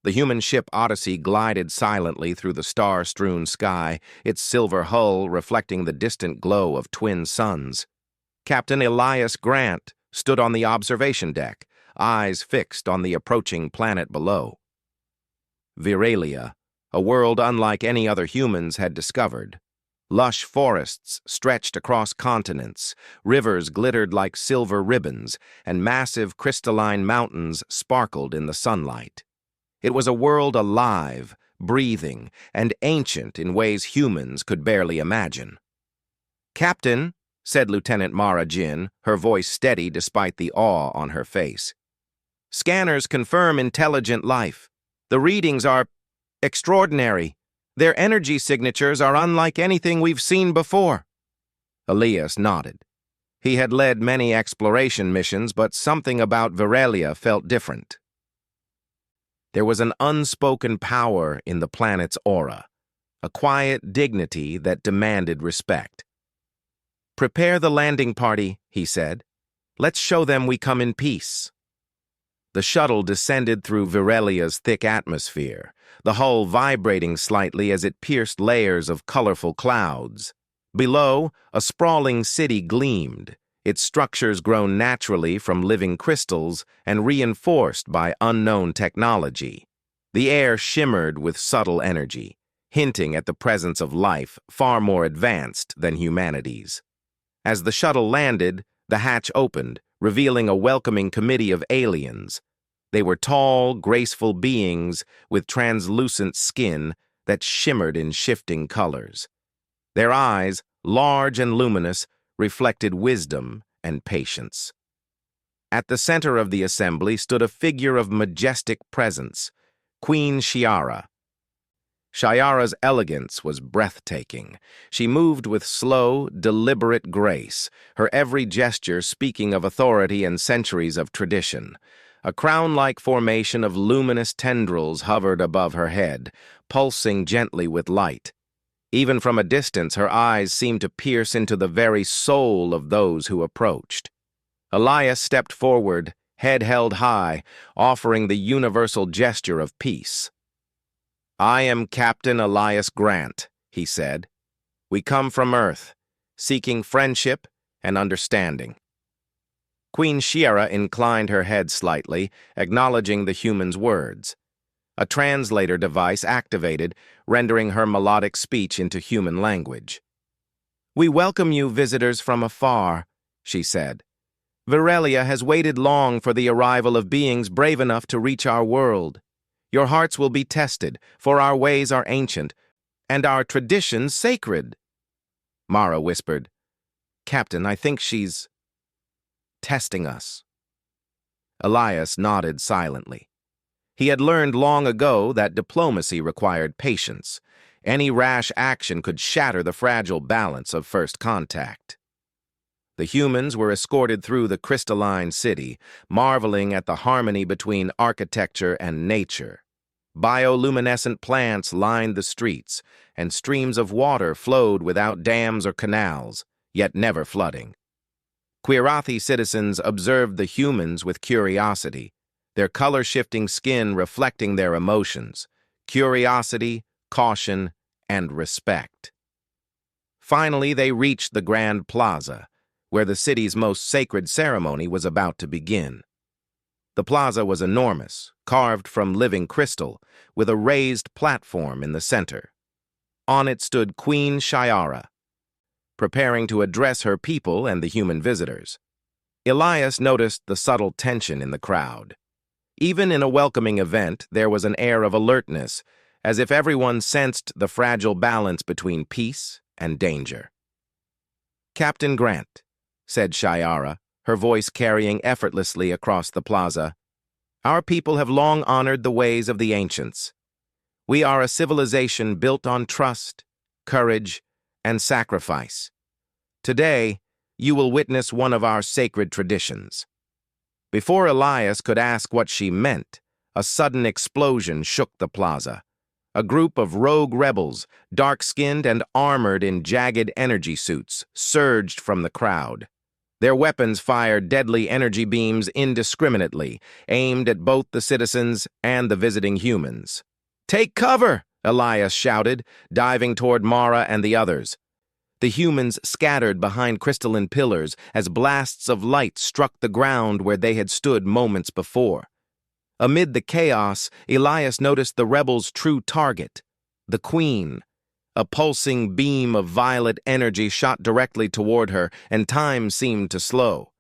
The human ship Odyssey glided silently through the star-strewn sky, its silver hull reflecting the distant glow of twin suns. Captain Elias Grant stood on the observation deck, eyes fixed on the approaching planet below. Viralia, a world unlike any other humans had discovered. Lush forests stretched across continents, rivers glittered like silver ribbons, and massive crystalline mountains sparkled in the sunlight. It was a world alive, breathing, and ancient in ways humans could barely imagine. "Captain," said Lieutenant Mara Jin, her voice steady despite the awe on her face. "Scanners confirm intelligent life. The readings are extraordinary. Their energy signatures are unlike anything we've seen before." Elias nodded. He had led many exploration missions, but something about Viralia felt different. There was an unspoken power in the planet's aura, a quiet dignity that demanded respect. "Prepare the landing party," he said. "Let's show them we come in peace." The shuttle descended through Viralia's thick atmosphere, the hull vibrating slightly as it pierced layers of colorful clouds. Below, a sprawling city gleamed, its structures grown naturally from living crystals and reinforced by unknown technology. The air shimmered with subtle energy, hinting at the presence of life far more advanced than humanity's. As the shuttle landed, the hatch opened, revealing a welcoming committee of aliens. They were tall, graceful beings with translucent skin that shimmered in shifting colors. Their eyes, large and luminous, reflected wisdom and patience. At the center of the assembly stood a figure of majestic presence, Queen Shiara. Shiara's elegance was breathtaking. She moved with slow, deliberate grace, her every gesture speaking of authority and centuries of tradition. A crown-like formation of luminous tendrils hovered above her head, pulsing gently with light. Even from a distance, her eyes seemed to pierce into the very soul of those who approached. Elias stepped forward, head held high, offering the universal gesture of peace. "I am Captain Elias Grant," he said. "We come from Earth, seeking friendship and understanding." Queen Shiara inclined her head slightly, acknowledging the human's words. A translator device activated, rendering her melodic speech into human language. "We welcome you, visitors from afar," she said. "Viralia has waited long for the arrival of beings brave enough to reach our world. Your hearts will be tested, for our ways are ancient, and our traditions sacred." Mara whispered, "Captain, I think she's testing us." Elias nodded silently. He had learned long ago that diplomacy required patience. Any rash action could shatter the fragile balance of first contact. The humans were escorted through the crystalline city, marveling at the harmony between architecture and nature. Bioluminescent plants lined the streets, and streams of water flowed without dams or canals, yet never flooding. Quirathi citizens observed the humans with curiosity, their color-shifting skin reflecting their emotions, curiosity, caution, and respect. Finally, they reached the Grand Plaza, where the city's most sacred ceremony was about to begin. The plaza was enormous, carved from living crystal, with a raised platform in the center. On it stood Queen Shiara, preparing to address her people and the human visitors. Elias noticed the subtle tension in the crowd. Even in a welcoming event, there was an air of alertness, as if everyone sensed the fragile balance between peace and danger. "Captain Grant," said Shiara, her voice carrying effortlessly across the plaza, "our people have long honored the ways of the ancients. We are a civilization built on trust, courage, and sacrifice. Today, you will witness one of our sacred traditions." Before Elias could ask what she meant, a sudden explosion shook the plaza. A group of rogue rebels, dark-skinned and armored in jagged energy suits, surged from the crowd. Their weapons fired deadly energy beams indiscriminately, aimed at both the citizens and the visiting humans. "Take cover!" Elias shouted, diving toward Mara and the others. The humans scattered behind crystalline pillars as blasts of light struck the ground where they had stood moments before. Amid the chaos, Elias noticed the rebels' true target, the Queen. A pulsing beam of violet energy shot directly toward her, and time seemed to slow.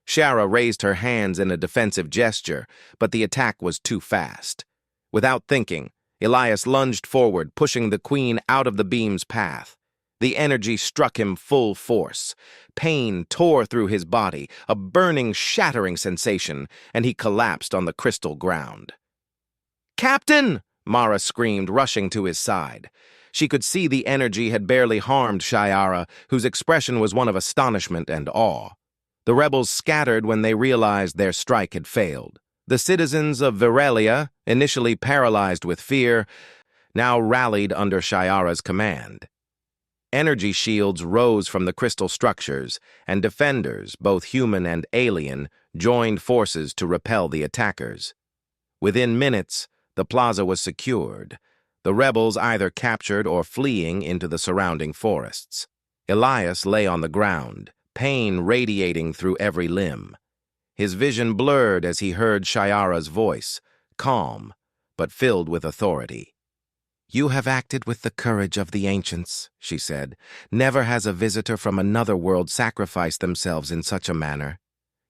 Shara raised her hands in a defensive gesture, but the attack was too fast. Without thinking, Elias lunged forward, pushing the Queen out of the beam's path. The energy struck him full force. Pain tore through his body, a burning, shattering sensation, and he collapsed on the crystal ground. "Captain!" Mara screamed, rushing to his side. She could see the energy had barely harmed Shayara, whose expression was one of astonishment and awe. The rebels scattered when they realized their strike had failed. The citizens of Virelia, initially paralyzed with fear, now rallied under Shayara's command. Energy shields rose from the crystal structures, and defenders, both human and alien, joined forces to repel the attackers. Within minutes, the plaza was secured, the rebels either captured or fleeing into the surrounding forests. Elias lay on the ground, pain radiating through every limb. His vision blurred as he heard Shayara's voice, calm, but filled with authority. "You have acted with the courage of the ancients," she said. "Never has a visitor from another world sacrificed themselves in such a manner.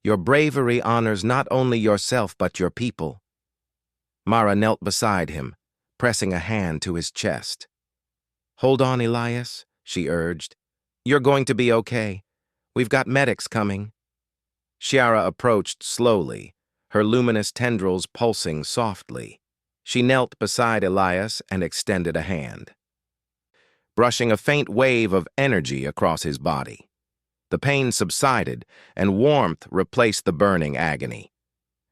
Your bravery honors not only yourself but your people." Mara knelt beside him, pressing a hand to his chest. "Hold on, Elias," she urged. "You're going to be okay. We've got medics coming." Shara approached slowly, her luminous tendrils pulsing softly. She knelt beside Elias and extended a hand, brushing a faint wave of energy across his body. The pain subsided, and warmth replaced the burning agony.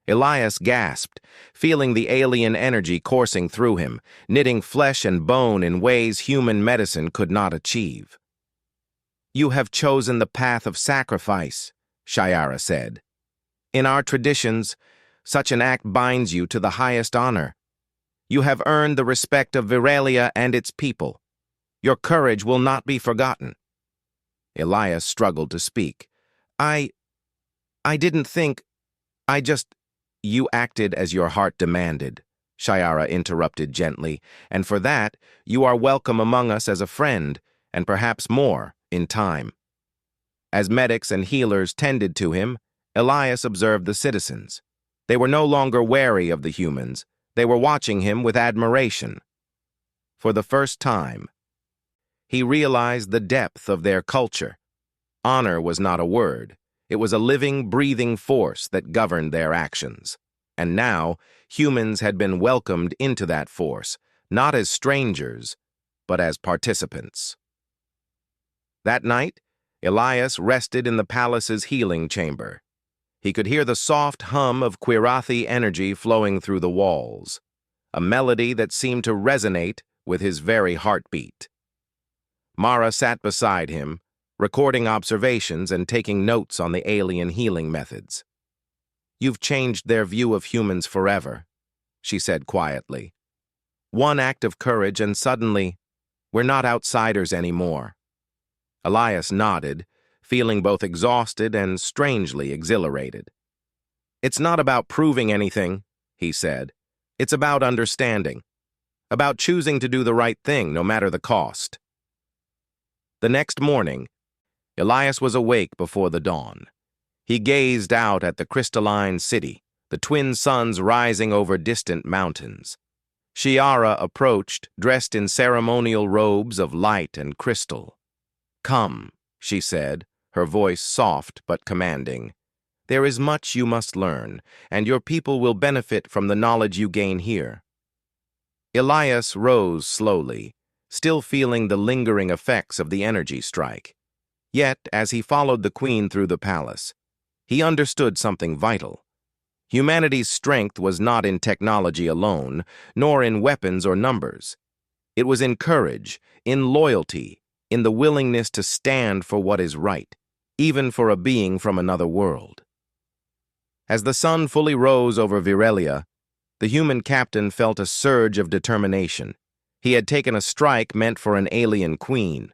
Elias gasped, feeling the alien energy coursing through him, knitting flesh and bone in ways human medicine could not achieve. "You have chosen the path of sacrifice," Shayara said. "In our traditions, such an act binds you to the highest honor. You have earned the respect of Virelia and its people. Your courage will not be forgotten." Elias struggled to speak. I didn't think, I just—" "You acted as your heart demanded," Shayara interrupted gently, "and for that, you are welcome among us as a friend, and perhaps more, in time." As medics and healers tended to him, Elias observed the citizens. They were no longer wary of the humans. They were watching him with admiration. For the first time, he realized the depth of their culture. Honor was not a word. It was a living, breathing force that governed their actions. And now, humans had been welcomed into that force, not as strangers, but as participants. That night, Elias rested in the palace's healing chamber. He could hear the soft hum of Quirathi energy flowing through the walls, a melody that seemed to resonate with his very heartbeat. Mara sat beside him, recording observations and taking notes on the alien healing methods. "You've changed their view of humans forever," she said quietly. "One act of courage and suddenly, we're not outsiders anymore." Elias nodded, feeling both exhausted and strangely exhilarated. "It's not about proving anything," he said. "It's about understanding. About choosing to do the right thing, no matter the cost." The next morning, Elias was awake before the dawn. He gazed out at the crystalline city, the twin suns rising over distant mountains. Shayara approached, dressed in ceremonial robes of light and crystal. "Come," she said, her voice soft but commanding. "There is much you must learn, and your people will benefit from the knowledge you gain here." Elias rose slowly, still feeling the lingering effects of the energy strike. Yet, as he followed the Queen through the palace, he understood something vital. Humanity's strength was not in technology alone, nor in weapons or numbers. It was in courage, in loyalty, in the willingness to stand for what is right. even for a being from another world. As the sun fully rose over Virelia, the human captain felt a surge of determination. He had taken a strike meant for an alien queen,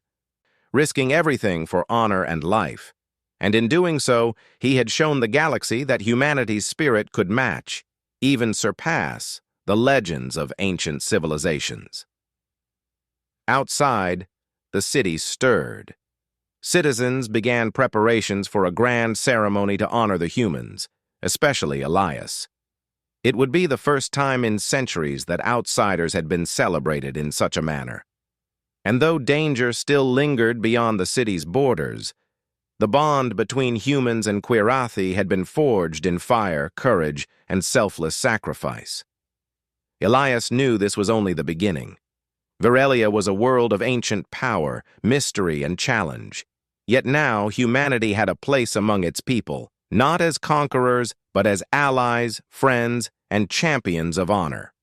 risking everything for honor and life, and in doing so, he had shown the galaxy that humanity's spirit could match, even surpass, the legends of ancient civilizations. Outside, the city stirred. Citizens began preparations for a grand ceremony to honor the humans, especially Elias. It would be the first time in centuries that outsiders had been celebrated in such a manner. And though danger still lingered beyond the city's borders, the bond between humans and Quirathi had been forged in fire, courage, and selfless sacrifice. Elias knew this was only the beginning. Virelia was a world of ancient power, mystery, and challenge. Yet now humanity had a place among its people, not as conquerors, but as allies, friends, and champions of honor.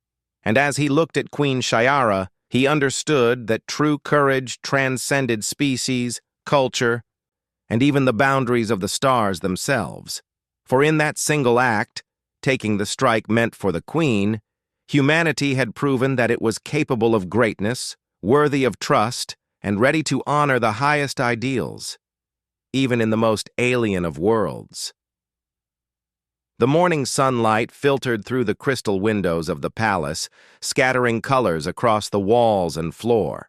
And as he looked at Queen Shiara, he understood that true courage transcended species, culture, and even the boundaries of the stars themselves. For in that single act, taking the strike meant for the Queen, humanity had proven that it was capable of greatness, worthy of trust, and ready to honor the highest ideals, even in the most alien of worlds. The morning sunlight filtered through the crystal windows of the palace, scattering colors across the walls and floor.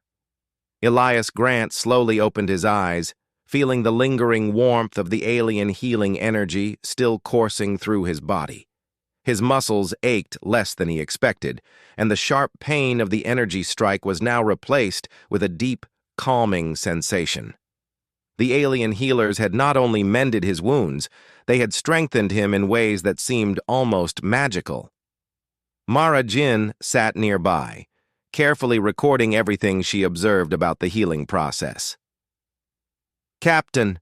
Elias Grant slowly opened his eyes, feeling the lingering warmth of the alien healing energy still coursing through his body. His muscles ached less than he expected, and the sharp pain of the energy strike was now replaced with a deep, calming sensation. The alien healers had not only mended his wounds, they had strengthened him in ways that seemed almost magical. Mara Jin sat nearby, carefully recording everything she observed about the healing process. "Captain,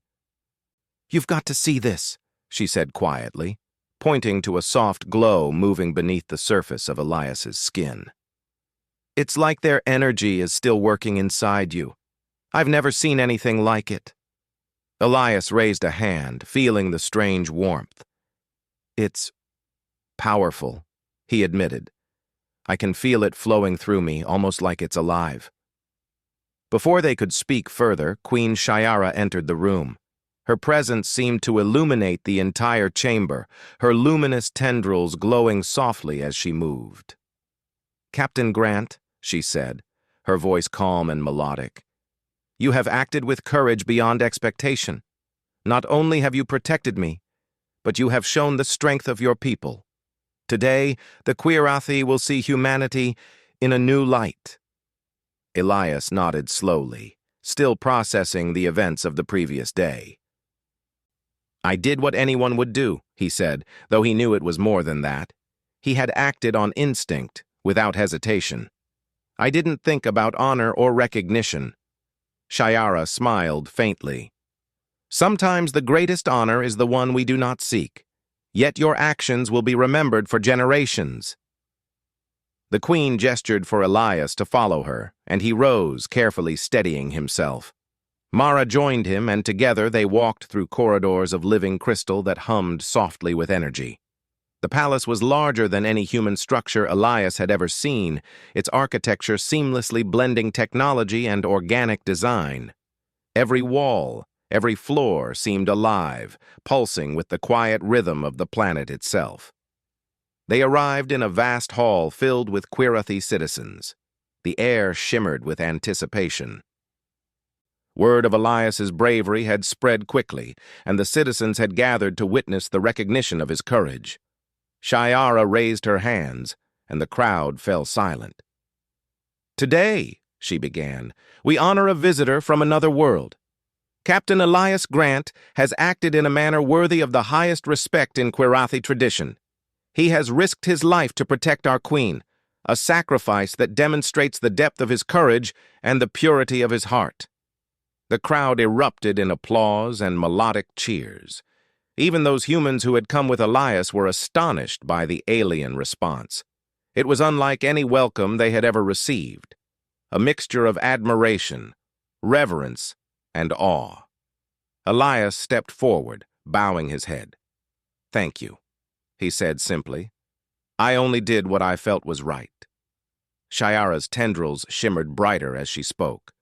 you've got to see this," she said quietly, pointing to a soft glow moving beneath the surface of Elias's skin. "It's like their energy is still working inside you. I've never seen anything like it." Elias raised a hand, feeling the strange warmth. "It's powerful," he admitted. "I can feel it flowing through me, almost like it's alive." Before they could speak further, Queen Shiara entered the room. Her presence seemed to illuminate the entire chamber, her luminous tendrils glowing softly as she moved. "Captain Grant," she said, her voice calm and melodic, "you have acted with courage beyond expectation. Not only have you protected me, but you have shown the strength of your people. Today, the Quirathi will see humanity in a new light." Elias nodded slowly, still processing the events of the previous day. "I did what anyone would do," he said, though he knew it was more than that. He had acted on instinct, without hesitation. "I didn't think about honor or recognition." Shiara smiled faintly. "Sometimes the greatest honor is the one we do not seek, yet your actions will be remembered for generations." The Queen gestured for Elias to follow her, and he rose, carefully steadying himself. Mara joined him, and together they walked through corridors of living crystal that hummed softly with energy. The palace was larger than any human structure Elias had ever seen, its architecture seamlessly blending technology and organic design. Every wall, every floor seemed alive, pulsing with the quiet rhythm of the planet itself. They arrived in a vast hall filled with Quirathi citizens. The air shimmered with anticipation. Word of Elias's bravery had spread quickly, and the citizens had gathered to witness the recognition of his courage. Shiara raised her hands, and the crowd fell silent. "Today," she began, "we honor a visitor from another world. Captain Elias Grant has acted in a manner worthy of the highest respect in Quirathi tradition. He has risked his life to protect our queen, a sacrifice that demonstrates the depth of his courage and the purity of his heart." The crowd erupted in applause and melodic cheers. Even those humans who had come with Elias were astonished by the alien response. It was unlike any welcome they had ever received, a mixture of admiration, reverence, and awe. Elias stepped forward, bowing his head. "Thank you," he said simply. "I only did what I felt was right." Shiara's tendrils shimmered brighter as she spoke.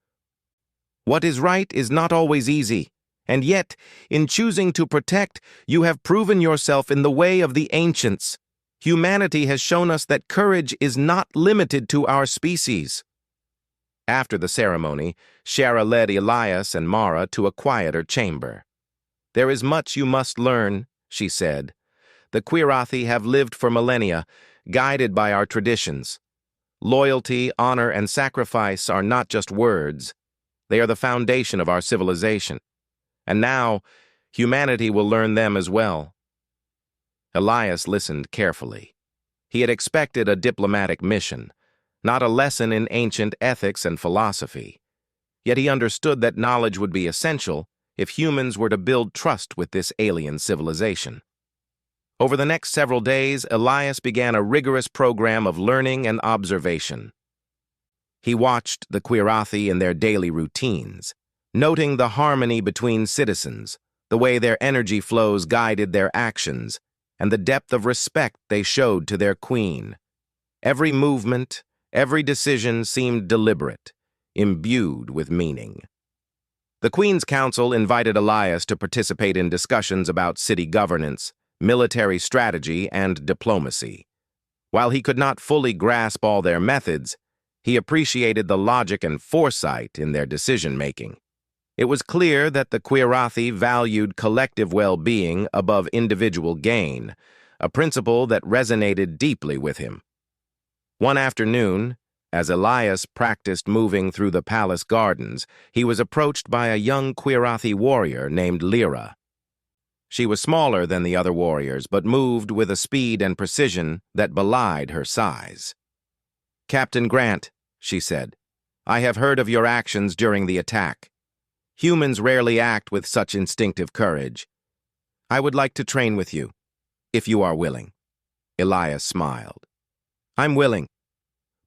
"What is right is not always easy, and yet, in choosing to protect, you have proven yourself in the way of the ancients. Humanity has shown us that courage is not limited to our species." After the ceremony, Shiara led Elias and Mara to a quieter chamber. "There is much you must learn," she said. "The Quirathi have lived for millennia, guided by our traditions. Loyalty, honor, and sacrifice are not just words. They are the foundation of our civilization. And now, humanity will learn them as well." Elias listened carefully. He had expected a diplomatic mission, not a lesson in ancient ethics and philosophy. Yet he understood that knowledge would be essential if humans were to build trust with this alien civilization. Over the next several days, Elias began a rigorous program of learning and observation. He watched the Quirathi in their daily routines, noting the harmony between citizens, the way their energy flows guided their actions, and the depth of respect they showed to their queen. Every movement, every decision seemed deliberate, imbued with meaning. The Queen's Council invited Elias to participate in discussions about city governance, military strategy, and diplomacy. While he could not fully grasp all their methods, he appreciated the logic and foresight in their decision-making. It was clear that the Quirathi valued collective well-being above individual gain, a principle that resonated deeply with him. One afternoon, as Elias practiced moving through the palace gardens, he was approached by a young Quirathi warrior named Lyra. She was smaller than the other warriors, but moved with a speed and precision that belied her size. "Captain Grant," she said, "I have heard of your actions during the attack. Humans rarely act with such instinctive courage. I would like to train with you, if you are willing." Elias smiled. "I'm willing,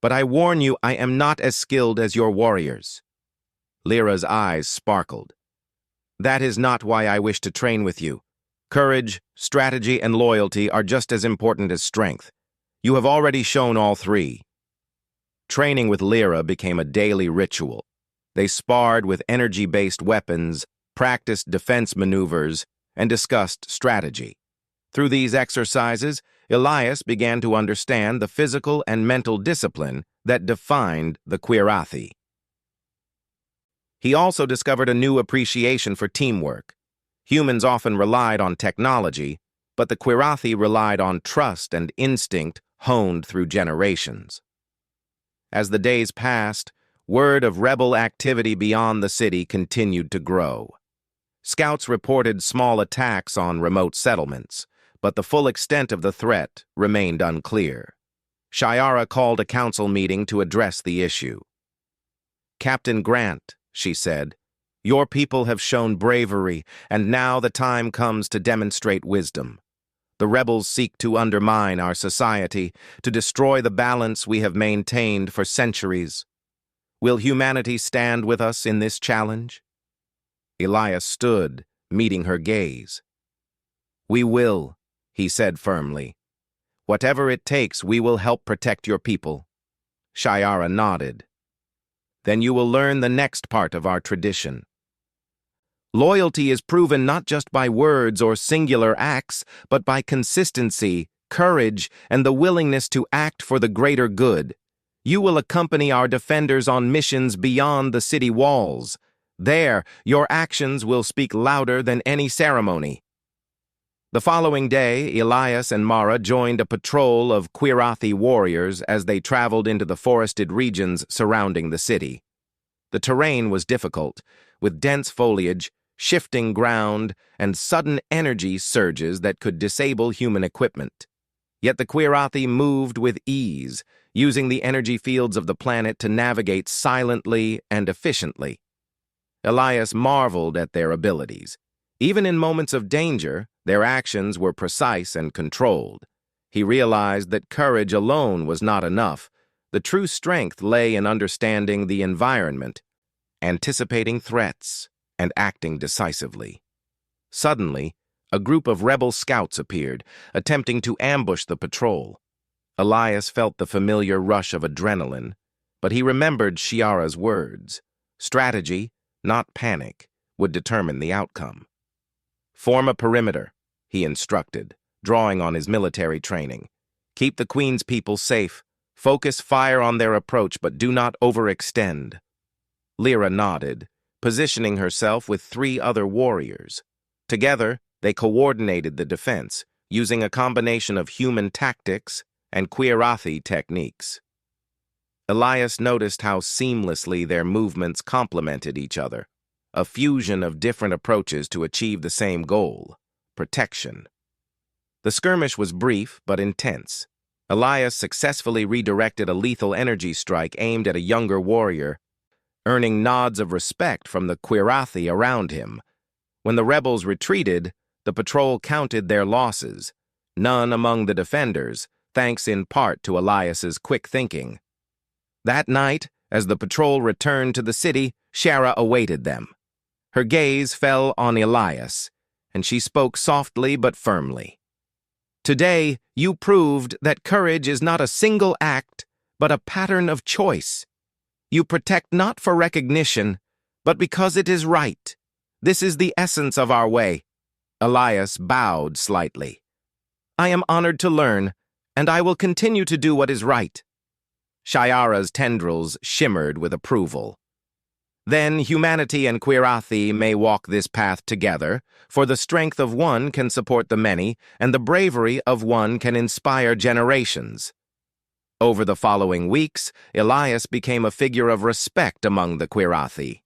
but I warn you I am not as skilled as your warriors." Lyra's eyes sparkled. "That is not why I wish to train with you. Courage, strategy, and loyalty are just as important as strength. You have already shown all three." Training with Lyra became a daily ritual. They sparred with energy-based weapons, practiced defense maneuvers, and discussed strategy. Through these exercises, Elias began to understand the physical and mental discipline that defined the Quirathi. He also discovered a new appreciation for teamwork. Humans often relied on technology, but the Quirathi relied on trust and instinct honed through generations. As the days passed, word of rebel activity beyond the city continued to grow. Scouts reported small attacks on remote settlements, but the full extent of the threat remained unclear. Shiara called a council meeting to address the issue. "Captain Grant," she said, "your people have shown bravery, and now the time comes to demonstrate wisdom. The rebels seek to undermine our society, to destroy the balance we have maintained for centuries. Will humanity stand with us in this challenge?" Elias stood, meeting her gaze. "We will," he said firmly. "Whatever it takes, we will help protect your people." Shiara nodded. "Then you will learn the next part of our tradition. Loyalty is proven not just by words or singular acts, but by consistency, courage, and the willingness to act for the greater good. You will accompany our defenders on missions beyond the city walls. There, your actions will speak louder than any ceremony." The following day, Elias and Mara joined a patrol of Quirathi warriors as they traveled into the forested regions surrounding the city. The terrain was difficult, with dense foliage, shifting ground, and sudden energy surges that could disable human equipment. Yet the Quirathi moved with ease, using the energy fields of the planet to navigate silently and efficiently. Elias marveled at their abilities. Even in moments of danger, their actions were precise and controlled. He realized that courage alone was not enough. The true strength lay in understanding the environment, anticipating threats, and acting decisively. Suddenly, a group of rebel scouts appeared, attempting to ambush the patrol. Elias felt the familiar rush of adrenaline, but he remembered Shiara's words. Strategy, not panic, would determine the outcome. Form a perimeter, he instructed, drawing on his military training. Keep the Queen's people safe. Focus fire on their approach, but do not overextend. Lyra nodded, positioning herself with 3 other warriors. Together, they coordinated the defense, using a combination of human tactics and Quirathi techniques. Elias noticed how seamlessly their movements complemented each other, a fusion of different approaches to achieve the same goal: protection. The skirmish was brief but intense. Elias successfully redirected a lethal energy strike aimed at a younger warrior, earning nods of respect from the Quirathi around him. When the rebels retreated, the patrol counted their losses, none among the defenders, thanks in part to Elias's quick thinking. That night, as the patrol returned to the city, Shara awaited them. Her gaze fell on Elias, and she spoke softly but firmly. Today, you proved that courage is not a single act, but a pattern of choice. You protect not for recognition, but because it is right. This is the essence of our way. Elias bowed slightly. I am honored to learn, and I will continue to do what is right. Shiara's tendrils shimmered with approval. Then humanity and Quirathi may walk this path together, for the strength of one can support the many, and the bravery of one can inspire generations. Over the following weeks, Elias became a figure of respect among the Quirathi.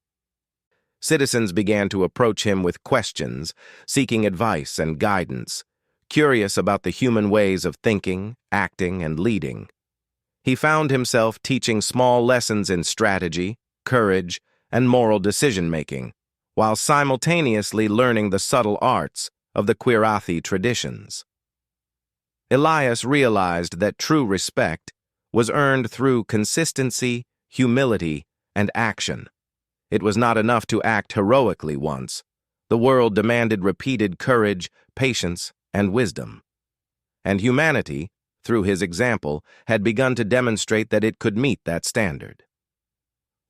Citizens began to approach him with questions, seeking advice and guidance, curious about the human ways of thinking, acting, and leading. He found himself teaching small lessons in strategy, courage, and moral decision-making, while simultaneously learning the subtle arts of the Quirathi traditions. Elias realized that true respect was earned through consistency, humility, and action. It was not enough to act heroically once. The world demanded repeated courage, patience, and wisdom. And humanity, through his example, had begun to demonstrate that it could meet that standard.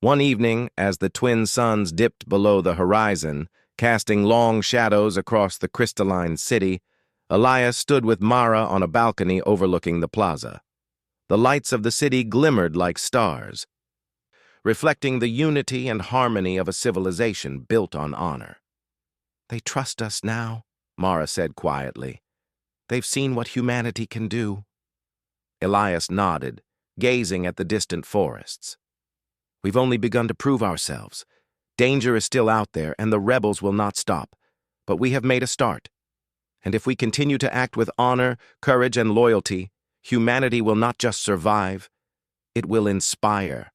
One evening, as the twin suns dipped below the horizon, casting long shadows across the crystalline city, Elias stood with Mara on a balcony overlooking the plaza. The lights of the city glimmered like stars, reflecting the unity and harmony of a civilization built on honor. They trust us now, Mara said quietly. They've seen what humanity can do. Elias nodded, gazing at the distant forests. We've only begun to prove ourselves. Danger is still out there, and the rebels will not stop. But we have made a start. And if we continue to act with honor, courage, and loyalty, humanity will not just survive, it will inspire.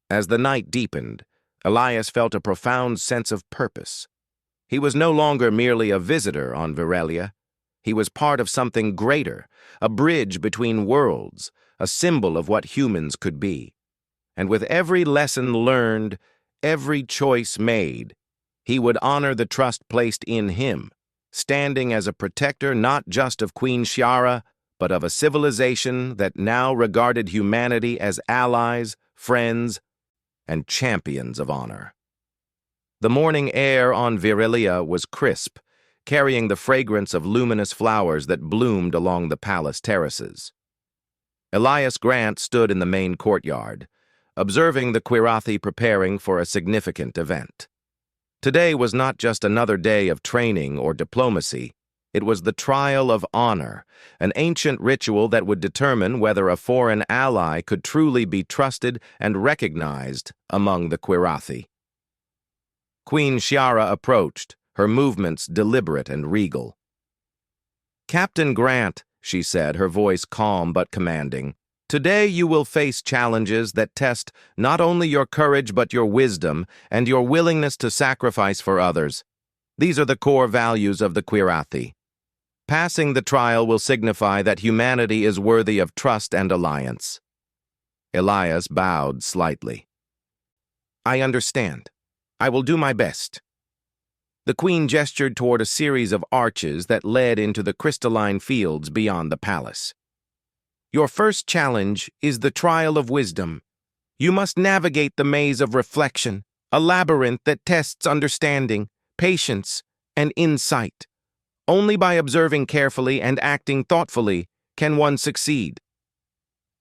As the night deepened, Elias felt a profound sense of purpose. He was no longer merely a visitor on Virelia. He was part of something greater, a bridge between worlds, a symbol of what humans could be. And with every lesson learned, every choice made, he would honor the trust placed in him, standing as a protector not just of Queen Shiara, but of a civilization that now regarded humanity as allies, friends, and champions of honor. The morning air on Virelia was crisp, carrying the fragrance of luminous flowers that bloomed along the palace terraces. Elias Grant stood in the main courtyard, observing the Quirathi preparing for a significant event. Today was not just another day of training or diplomacy. It was the trial of honor, an ancient ritual that would determine whether a foreign ally could truly be trusted and recognized among the Quirathi. Queen Shiara approached, her movements deliberate and regal. Captain Grant, she said, her voice calm but commanding, today you will face challenges that test not only your courage but your wisdom and your willingness to sacrifice for others. These are the core values of the Quirathi. Passing the trial will signify that humanity is worthy of trust and alliance. Elias bowed slightly. I understand. I will do my best. The queen gestured toward a series of arches that led into the crystalline fields beyond the palace. Your first challenge is the trial of wisdom. You must navigate the maze of reflection, a labyrinth that tests understanding, patience, and insight. Only by observing carefully and acting thoughtfully can one succeed.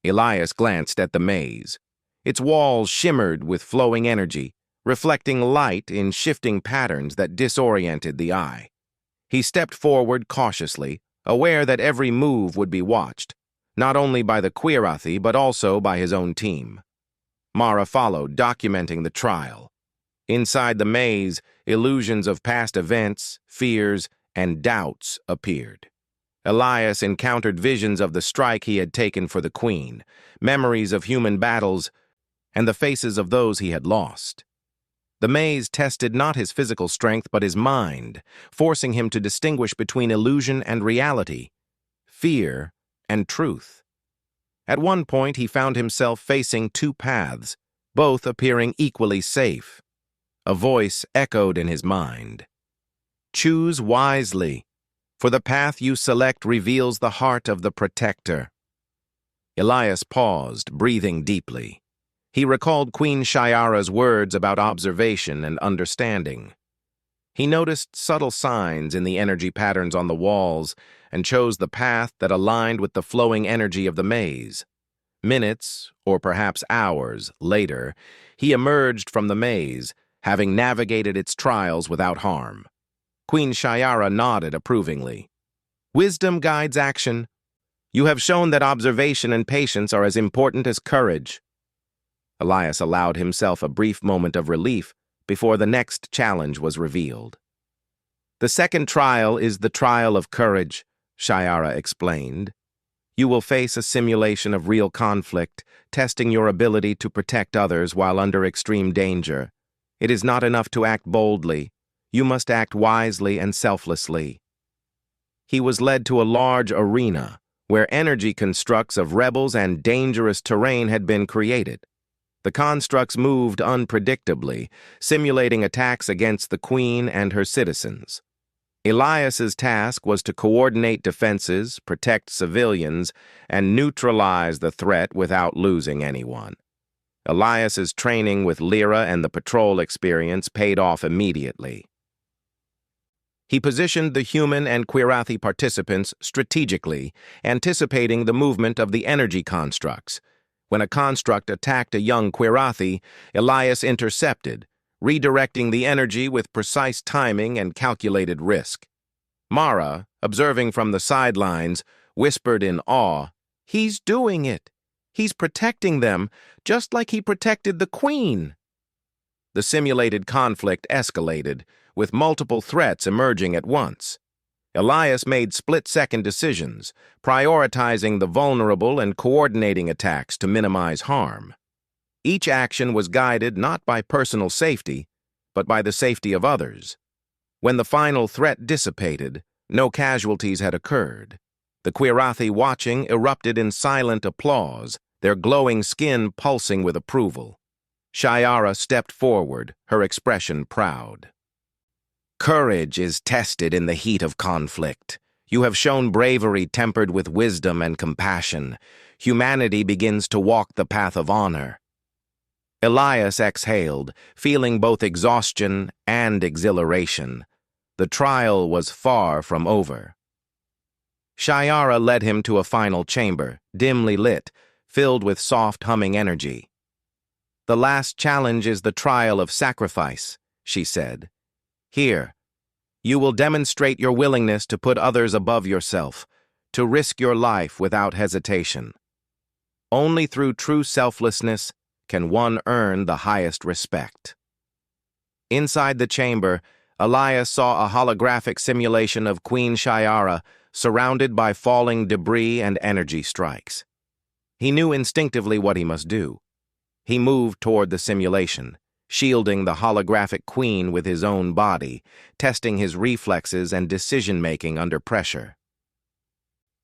Elias glanced at the maze. Its walls shimmered with flowing energy, reflecting light in shifting patterns that disoriented the eye. He stepped forward cautiously, aware that every move would be watched, not only by the Quirathi but also by his own team. Mara followed, documenting the trial. Inside the maze, illusions of past events, fears, and doubts appeared. Elias encountered visions of the strike he had taken for the queen, memories of human battles, and the faces of those he had lost. The maze tested not his physical strength but his mind, forcing him to distinguish between illusion and reality, fear and truth. At one point, he found himself facing two paths, both appearing equally safe. A voice echoed in his mind. Choose wisely, for the path you select reveals the heart of the protector. Elias paused, breathing deeply. He recalled Queen Shiara's words about observation and understanding. He noticed subtle signs in the energy patterns on the walls and chose the path that aligned with the flowing energy of the maze. Minutes, or perhaps hours, later, he emerged from the maze, having navigated its trials without harm. Queen Shiara nodded approvingly. Wisdom guides action. You have shown that observation and patience are as important as courage. Elias allowed himself a brief moment of relief before the next challenge was revealed. The second trial is the trial of courage, Shiara explained. You will face a simulation of real conflict, testing your ability to protect others while under extreme danger. It is not enough to act boldly. You must act wisely and selflessly. He was led to a large arena where energy constructs of rebels and dangerous terrain had been created. The constructs moved unpredictably, simulating attacks against the queen and her citizens. Elias's task was to coordinate defenses, protect civilians, and neutralize the threat without losing anyone. Elias's training with Lyra and the patrol experience paid off immediately. He positioned the human and Quirathi participants strategically, anticipating the movement of the energy constructs. When a construct attacked a young Quirathi, Elias intercepted, redirecting the energy with precise timing and calculated risk. Mara, observing from the sidelines, whispered in awe, "He's doing it! He's protecting them, just like he protected the queen!" The simulated conflict escalated, with multiple threats emerging at once. Elias made split-second decisions, prioritizing the vulnerable and coordinating attacks to minimize harm. Each action was guided not by personal safety, but by the safety of others. When the final threat dissipated, no casualties had occurred. The Quirathi watching erupted in silent applause, their glowing skin pulsing with approval. Shiara stepped forward, her expression proud. Courage is tested in the heat of conflict. You have shown bravery tempered with wisdom and compassion. Humanity begins to walk the path of honor. Elias exhaled, feeling both exhaustion and exhilaration. The trial was far from over. Shiara led him to a final chamber, dimly lit, filled with soft humming energy. "The last challenge is the trial of sacrifice," she said. "Here, you will demonstrate your willingness to put others above yourself, to risk your life without hesitation. Only through true selflessness can one earn the highest respect." Inside the chamber, Elias saw a holographic simulation of Queen Shiara surrounded by falling debris and energy strikes. He knew instinctively what he must do. He moved toward the simulation, shielding the holographic queen with his own body, testing his reflexes and decision-making under pressure.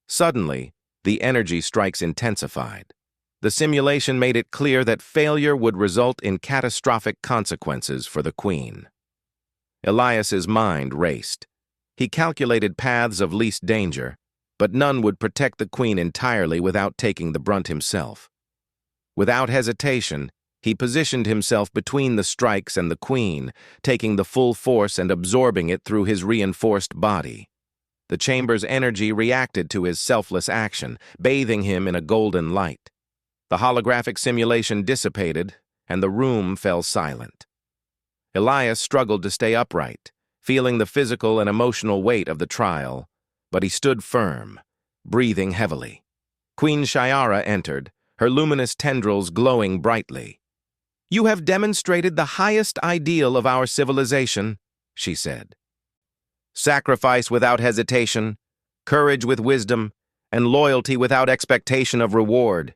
Suddenly, the energy strikes intensified. The simulation made it clear that failure would result in catastrophic consequences for the queen. Elias's mind raced. He calculated paths of least danger, but none would protect the Queen entirely without taking the brunt himself. Without hesitation, he positioned himself between the strikes and the Queen, taking the full force and absorbing it through his reinforced body. The chamber's energy reacted to his selfless action, bathing him in a golden light. The holographic simulation dissipated, and the room fell silent. Elias struggled to stay upright, feeling the physical and emotional weight of the trial, but he stood firm, breathing heavily. Queen Shiara entered, her luminous tendrils glowing brightly. "You have demonstrated the highest ideal of our civilization," she said. "Sacrifice without hesitation, courage with wisdom, and loyalty without expectation of reward.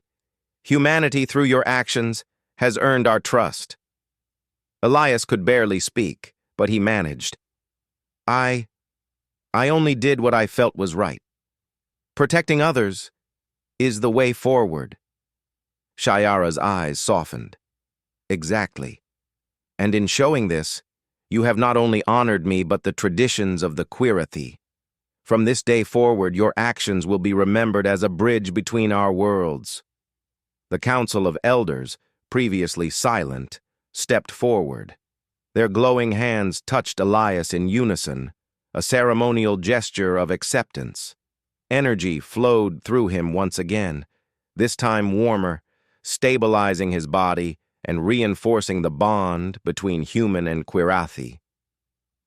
Humanity, through your actions, has earned our trust." Elias could barely speak, but he managed. I only did what I felt was right. Protecting others is the way forward." Shiara's eyes softened. "Exactly. And in showing this, you have not only honored me but the traditions of the Quirathi. From this day forward, your actions will be remembered as a bridge between our worlds." The Council of Elders, previously silent, stepped forward. Their glowing hands touched Elias in unison, a ceremonial gesture of acceptance. Energy flowed through him once again, this time warmer, stabilizing his body and reinforcing the bond between human and Quirathi.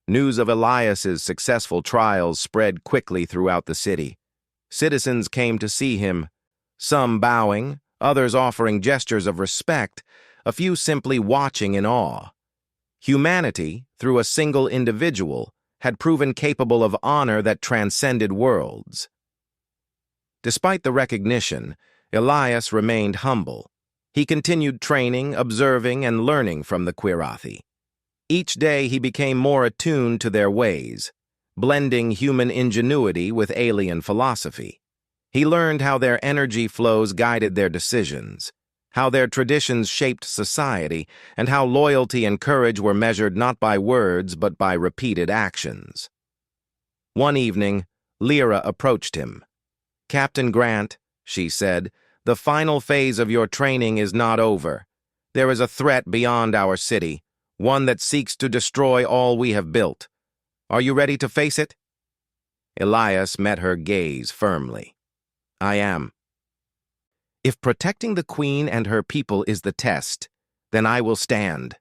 News of Elias's successful trials spread quickly throughout the city. Citizens came to see him, some bowing, others offering gestures of respect, a few simply watching in awe. Humanity, through a single individual, had proven capable of honor that transcended worlds. Despite the recognition, Elias remained humble. He continued training, observing, and learning from the Quirathi. Each day he became more attuned to their ways, blending human ingenuity with alien philosophy. He learned how their energy flows guided their decisions, how their traditions shaped society, and how loyalty and courage were measured not by words but by repeated actions. One evening, Lyra approached him. "Captain Grant," she said, "the final phase of your training is not over. There is a threat beyond our city, one that seeks to destroy all we have built. Are you ready to face it?" Elias met her gaze firmly. "I am. If protecting the Queen and her people is the test, then I will stand.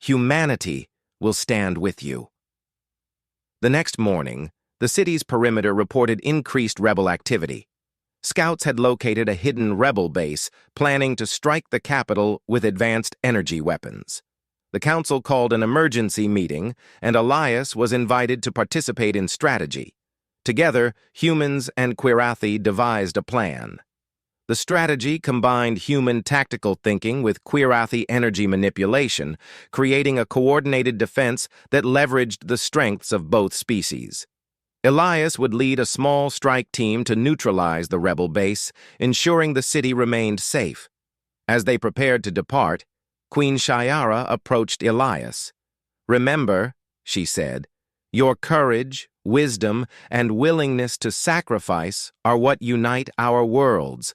Humanity will stand with you." The next morning, the city's perimeter reported increased rebel activity. Scouts had located a hidden rebel base, planning to strike the capital with advanced energy weapons. The council called an emergency meeting, and Elias was invited to participate in strategy. Together, humans and Quirathi devised a plan. The strategy combined human tactical thinking with Quirathi energy manipulation, creating a coordinated defense that leveraged the strengths of both species. Elias would lead a small strike team to neutralize the rebel base, ensuring the city remained safe. As they prepared to depart, Queen Shiara approached Elias. "Remember," she said, "your courage, wisdom, and willingness to sacrifice are what unite our worlds.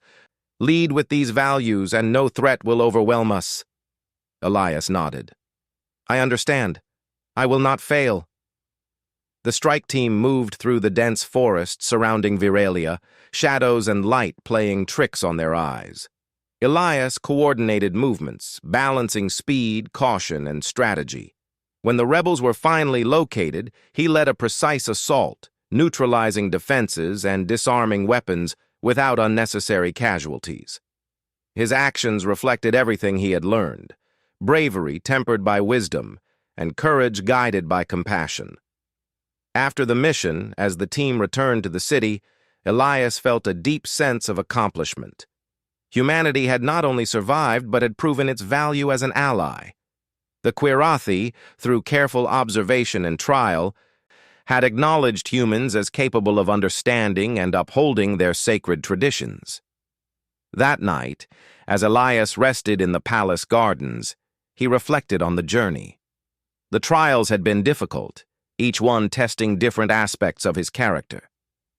Lead with these values and no threat will overwhelm us." Elias nodded. "I understand. I will not fail." The strike team moved through the dense forest surrounding Viralia, shadows and light playing tricks on their eyes. Elias coordinated movements, balancing speed, caution, and strategy. When the rebels were finally located, he led a precise assault, neutralizing defenses and disarming weapons without unnecessary casualties. His actions reflected everything he had learned: bravery tempered by wisdom, and courage guided by compassion. After the mission, as the team returned to the city, Elias felt a deep sense of accomplishment. Humanity had not only survived, but had proven its value as an ally. The Quirathi, through careful observation and trial, had acknowledged humans as capable of understanding and upholding their sacred traditions. That night, as Elias rested in the palace gardens, he reflected on the journey. The trials had been difficult, each one testing different aspects of his character.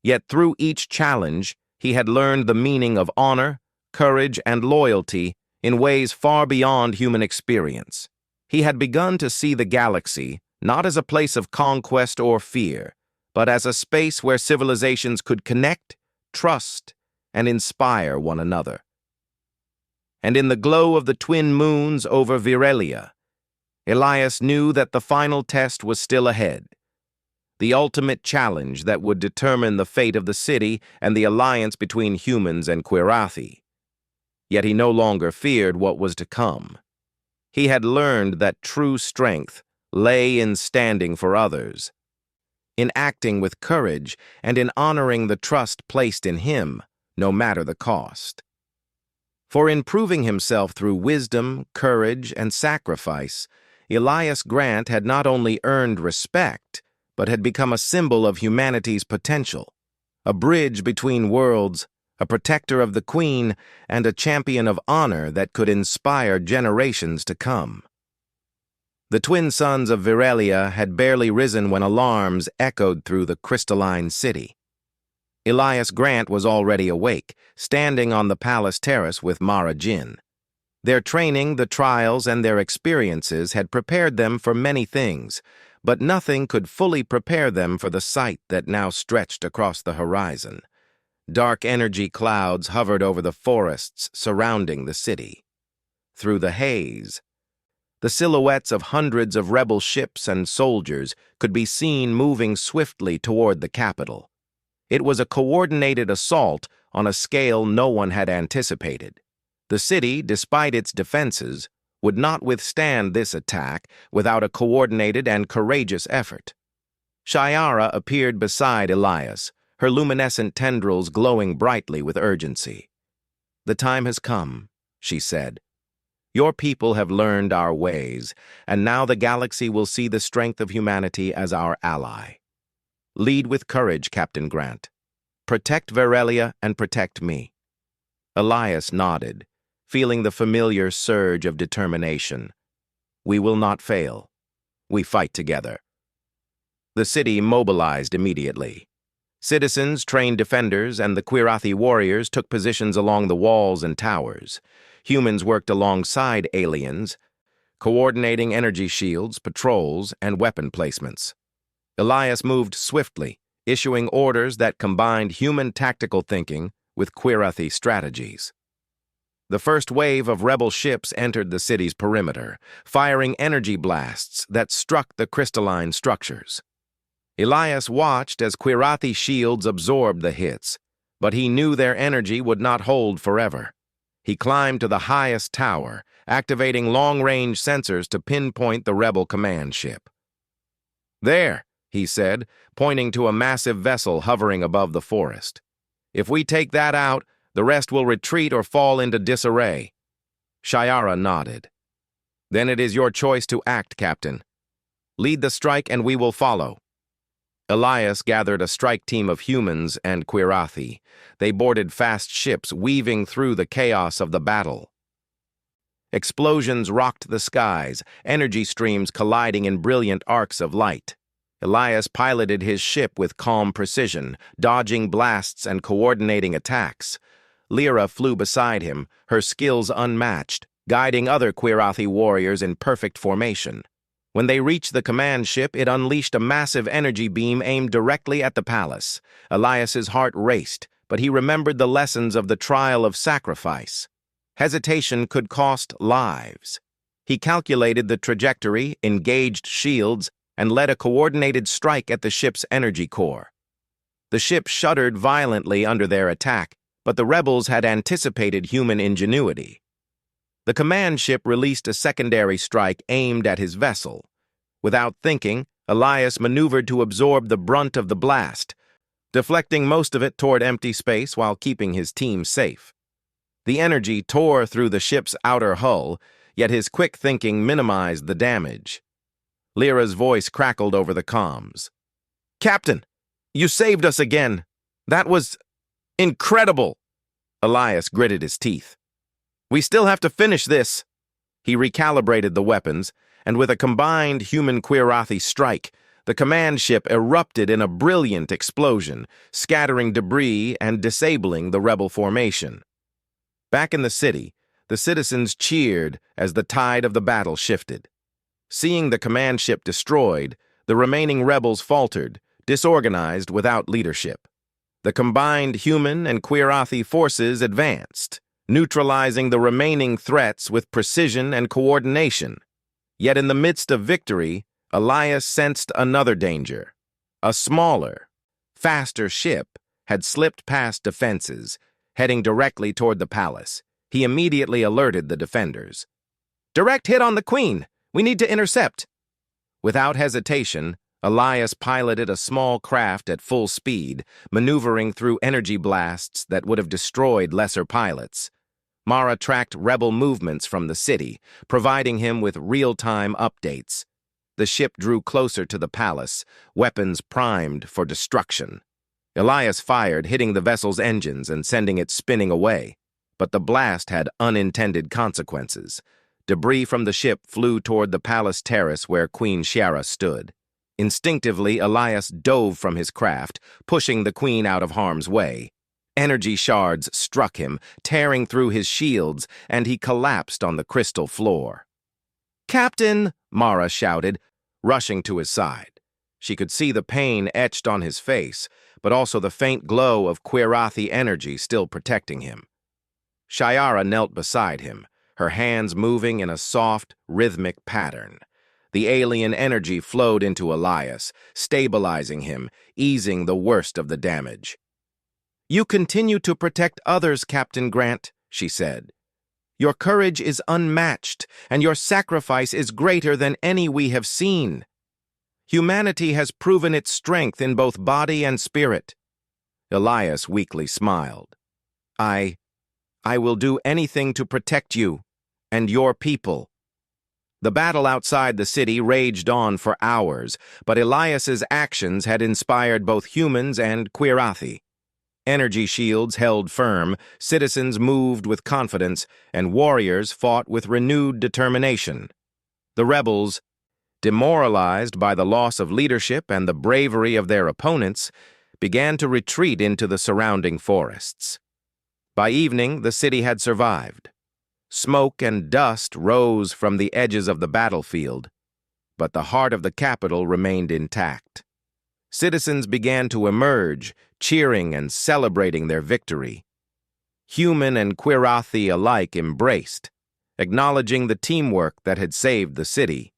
Yet through each challenge, he had learned the meaning of honor, courage, and loyalty in ways far beyond human experience. He had begun to see the galaxy not as a place of conquest or fear, but as a space where civilizations could connect, trust, and inspire one another. And in the glow of the twin moons over Virelia, Elias knew that the final test was still ahead, the ultimate challenge that would determine the fate of the city and the alliance between humans and Quirathi. Yet he no longer feared what was to come. He had learned that true strength lay in standing for others, in acting with courage, and in honoring the trust placed in him, no matter the cost. For in proving himself through wisdom, courage, and sacrifice, Elias Grant had not only earned respect, but had become a symbol of humanity's potential, a bridge between worlds, a protector of the Queen, and a champion of honor that could inspire generations to come. The twin suns of Virelia had barely risen when alarms echoed through the crystalline city. Elias Grant was already awake, standing on the palace terrace with Mara Jin. Their training, the trials, and their experiences had prepared them for many things, but nothing could fully prepare them for the sight that now stretched across the horizon. Dark energy clouds hovered over the forests surrounding the city. Through the haze, the silhouettes of hundreds of rebel ships and soldiers could be seen moving swiftly toward the capital. It was a coordinated assault on a scale no one had anticipated. The city, despite its defenses, would not withstand this attack without a coordinated and courageous effort. Shiara appeared beside Elias, her luminescent tendrils glowing brightly with urgency. "The time has come," she said. "Your people have learned our ways, and now the galaxy will see the strength of humanity as our ally. Lead with courage, Captain Grant. Protect Virelia and protect me." Elias nodded, feeling the familiar surge of determination. "We will not fail. We fight together." The city mobilized immediately. Citizens, trained defenders, and the Quirathi warriors took positions along the walls and towers. Humans worked alongside aliens, coordinating energy shields, patrols, and weapon placements. Elias moved swiftly, issuing orders that combined human tactical thinking with Quirathi strategies. The first wave of rebel ships entered the city's perimeter, firing energy blasts that struck the crystalline structures. Elias watched as Quirathi shields absorbed the hits, but he knew their energy would not hold forever. He climbed to the highest tower, activating long-range sensors to pinpoint the rebel command ship. "There," he said, pointing to a massive vessel hovering above the forest. "If we take that out, the rest will retreat or fall into disarray." Shiara nodded. "Then it is your choice to act, Captain. Lead the strike and we will follow." Elias gathered a strike team of humans and Quirathi. They boarded fast ships, weaving through the chaos of the battle. Explosions rocked the skies, energy streams colliding in brilliant arcs of light. Elias piloted his ship with calm precision, dodging blasts and coordinating attacks. Lyra flew beside him, her skills unmatched, guiding other Quirathi warriors in perfect formation. When they reached the command ship, it unleashed a massive energy beam aimed directly at the palace. Elias's heart raced, but he remembered the lessons of the trial of sacrifice. Hesitation could cost lives. He calculated the trajectory, engaged shields, and led a coordinated strike at the ship's energy core. The ship shuddered violently under their attack, but the rebels had anticipated human ingenuity. The command ship released a secondary strike aimed at his vessel. Without thinking, Elias maneuvered to absorb the brunt of the blast, deflecting most of it toward empty space while keeping his team safe. The energy tore through the ship's outer hull, yet his quick thinking minimized the damage. Lyra's voice crackled over the comms. "Captain, you saved us again. That was incredible." Elias gritted his teeth. "We still have to finish this." He recalibrated the weapons, and with a combined human-Quirathi strike, the command ship erupted in a brilliant explosion, scattering debris and disabling the rebel formation. Back in the city, the citizens cheered as the tide of the battle shifted. Seeing the command ship destroyed, the remaining rebels faltered, disorganized without leadership. The combined human and Quirathi forces advanced, neutralizing the remaining threats with precision and coordination. Yet in the midst of victory, Elias sensed another danger. A smaller, faster ship had slipped past defenses, heading directly toward the palace. He immediately alerted the defenders. "Direct hit on the Queen! We need to intercept!" Without hesitation, Elias piloted a small craft at full speed, maneuvering through energy blasts that would have destroyed lesser pilots. Mara tracked rebel movements from the city, providing him with real-time updates. The ship drew closer to the palace, weapons primed for destruction. Elias fired, hitting the vessel's engines and sending it spinning away. But the blast had unintended consequences. Debris from the ship flew toward the palace terrace where Queen Shiara stood. Instinctively, Elias dove from his craft, pushing the Queen out of harm's way. Energy shards struck him, tearing through his shields, and he collapsed on the crystal floor. "Captain!" Mara shouted, rushing to his side. She could see the pain etched on his face, but also the faint glow of Quirathi energy still protecting him. Shiara knelt beside him, her hands moving in a soft, rhythmic pattern. The alien energy flowed into Elias, stabilizing him, easing the worst of the damage. "You continue to protect others, Captain Grant," she said. "Your courage is unmatched, and your sacrifice is greater than any we have seen. Humanity has proven its strength in both body and spirit." Elias weakly smiled. I will do anything to protect you and your people." The battle outside the city raged on for hours, but Elias's actions had inspired both humans and Quirathi. Energy shields held firm, citizens moved with confidence, and warriors fought with renewed determination. The rebels, demoralized by the loss of leadership and the bravery of their opponents, began to retreat into the surrounding forests. By evening, the city had survived. Smoke and dust rose from the edges of the battlefield, but the heart of the capital remained intact. Citizens began to emerge, cheering and celebrating their victory. Human and Quirathi alike embraced, acknowledging the teamwork that had saved the city.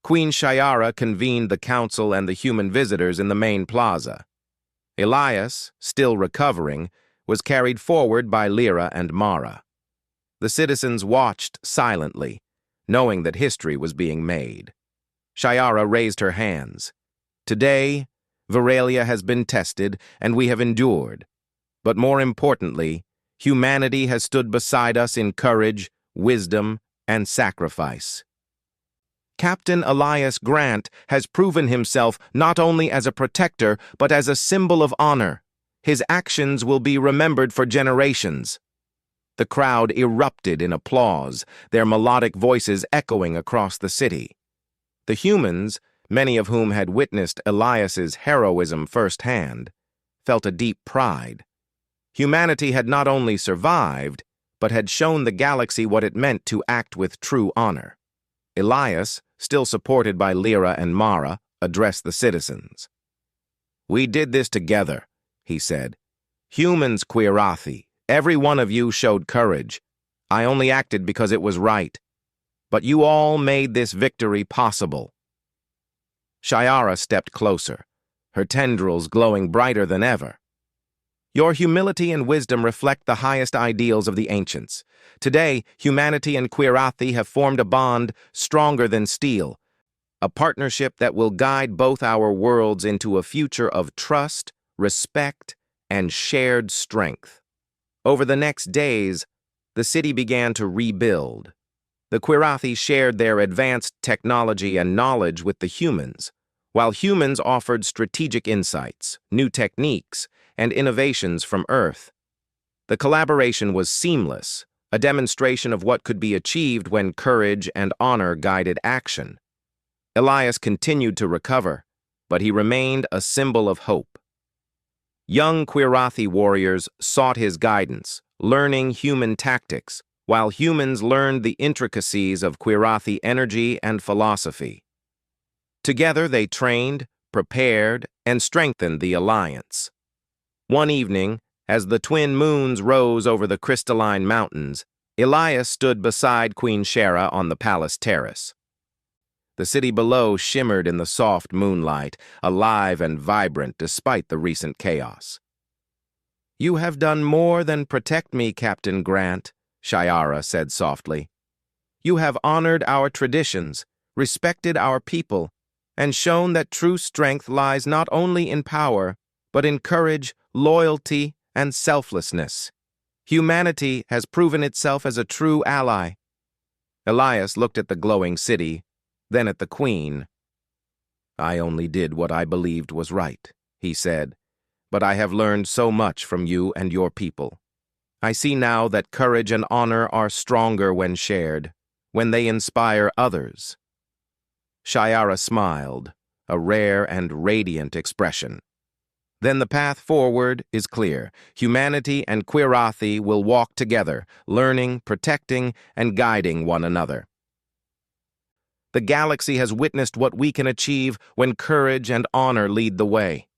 Queen Shiara convened the council and the human visitors in the main plaza. Elias, still recovering, was carried forward by Lyra and Mara. The citizens watched silently, knowing that history was being made. Shiara raised her hands. "Today, Veralia has been tested, and we have endured. But more importantly, humanity has stood beside us in courage, wisdom, and sacrifice. Captain Elias Grant has proven himself not only as a protector, but as a symbol of honor. His actions will be remembered for generations." The crowd erupted in applause, their melodic voices echoing across the city. The humans, many of whom had witnessed Elias's heroism firsthand, felt a deep pride. Humanity had not only survived, but had shown the galaxy what it meant to act with true honor. Elias, still supported by Lyra and Mara, addressed the citizens. "We did this together," he said. "Humans, Quirathi, every one of you showed courage. I only acted because it was right. But you all made this victory possible." Shiara stepped closer, her tendrils glowing brighter than ever. "Your humility and wisdom reflect the highest ideals of the ancients. Today, humanity and Quirathi have formed a bond stronger than steel, a partnership that will guide both our worlds into a future of trust, respect, and shared strength." Over the next days, the city began to rebuild. The Quirathi shared their advanced technology and knowledge with the humans, while humans offered strategic insights, new techniques, and innovations from Earth. The collaboration was seamless, a demonstration of what could be achieved when courage and honor guided action. Elias continued to recover, but he remained a symbol of hope. Young Quirathi warriors sought his guidance, learning human tactics, while humans learned the intricacies of Quirathi energy and philosophy. Together they trained, prepared, and strengthened the alliance. One evening, as the twin moons rose over the crystalline mountains, Elias stood beside Queen Shera on the palace terrace. The city below shimmered in the soft moonlight, alive and vibrant despite the recent chaos. "You have done more than protect me, Captain Grant," Shiara said softly. "You have honored our traditions, respected our people, and shown that true strength lies not only in power, but in courage, loyalty, and selflessness. Humanity has proven itself as a true ally." Elias looked at the glowing city, then at the Queen. "I only did what I believed was right," he said, "but I have learned so much from you and your people. I see now that courage and honor are stronger when shared, when they inspire others." Shiara smiled, a rare and radiant expression. "Then the path forward is clear. Humanity and Quirathi will walk together, learning, protecting, and guiding one another. The galaxy has witnessed what we can achieve when courage and honor lead the way."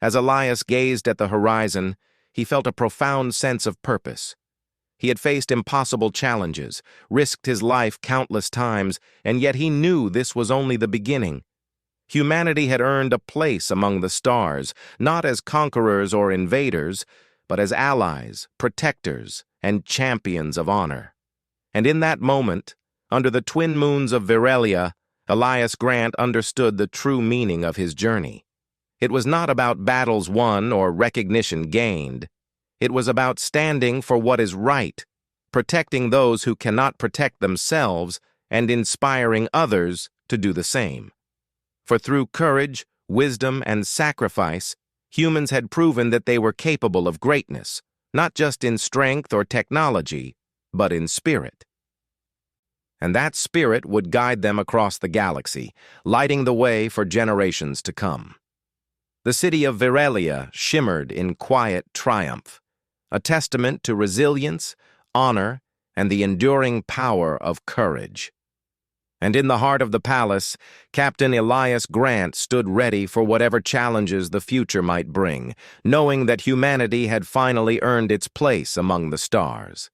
As Elias gazed at the horizon, he felt a profound sense of purpose. He had faced impossible challenges, risked his life countless times, and yet he knew this was only the beginning. Humanity had earned a place among the stars, not as conquerors or invaders, but as allies, protectors, and champions of honor. And in that moment, under the twin moons of Virelia, Elias Grant understood the true meaning of his journey. It was not about battles won or recognition gained. It was about standing for what is right, protecting those who cannot protect themselves, and inspiring others to do the same. For through courage, wisdom, and sacrifice, humans had proven that they were capable of greatness, not just in strength or technology, but in spirit. And that spirit would guide them across the galaxy, lighting the way for generations to come. The city of Virelia shimmered in quiet triumph, a testament to resilience, honor, and the enduring power of courage. And in the heart of the palace, Captain Elias Grant stood ready for whatever challenges the future might bring, knowing that humanity had finally earned its place among the stars.